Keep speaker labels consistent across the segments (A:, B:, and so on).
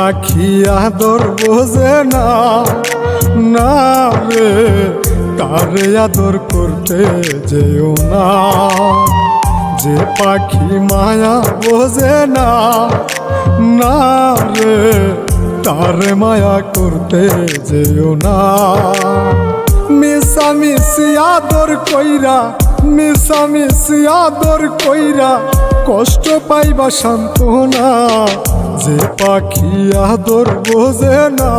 A: পাখি আদর বোঝে না, না রে তারে আদর করতে যেও না। যে পাখি মায়া বোঝে না, না রে তারে মায়া করতে যেও না। মিশামিশি আদর কইরা, মিশামিশি আদর কইরা কষ্ট পাইবা সান্ত্বনা। যে পাখি আদর বোঝে না,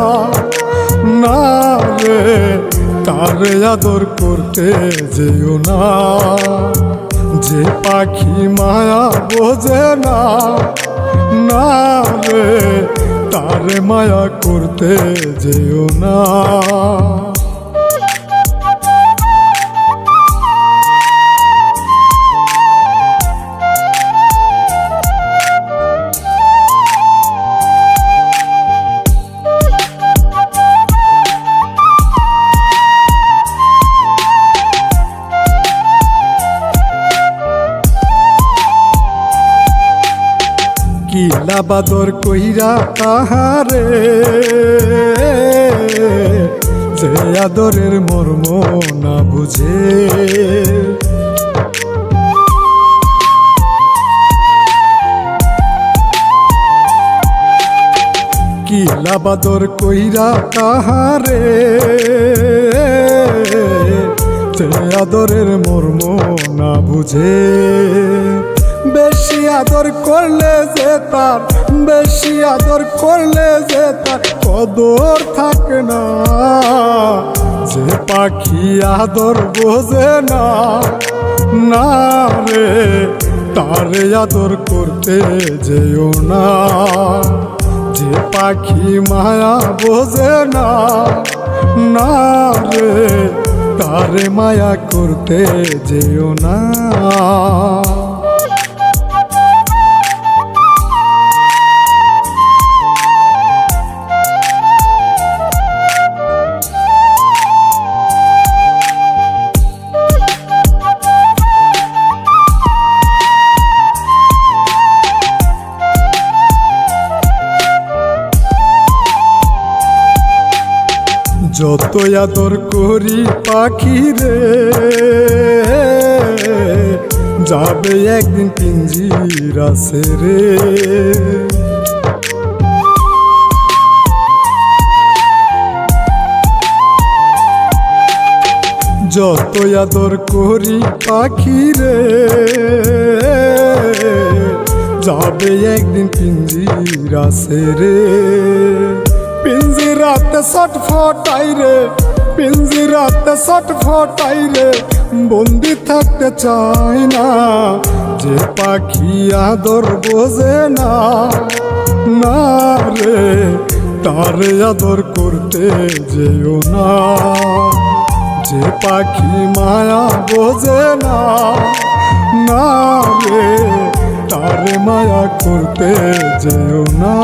A: না রে তারে আদর করতে যেও না। যে পাখি মায়া বোঝে না, না রে তারে মায়া করতে যেও না। কিলা বাদর কইরা তাহারে, যে আদরের মর্ম না বুঝে। কিলা বাদর কইরা তাহারে, যে আদরের মর্ম না বুঝে। বেশি আদর করলে যে তার, বেশি আদর করলে যে তার কদর থাকে না। যে পাখি আদর বোঝে না, না রে তারে আদর করতে যেও না। যে পাখি মায়া বোঝে না, না রে তারে মায়া করতে যেও না। যত আদর করি পাখি রে, যাবে একদিন পিঞ্জিরা ছেড়ে। যত আদর করি পাখি রে, যাবে একদিন পিঞ্জিরা ছেড়ে। পিঞ্জিরাতে ছটফটাই রে, পিঞ্জিরাতে ছটফটাই রে, বন্দি থাকতে চাই না। যে পাখি আদর বোঝে না, না রে তারে আদর করতে যেও না। যে পাখি মায়া বোঝে না, না রে তারে মায়া করতে যেও না।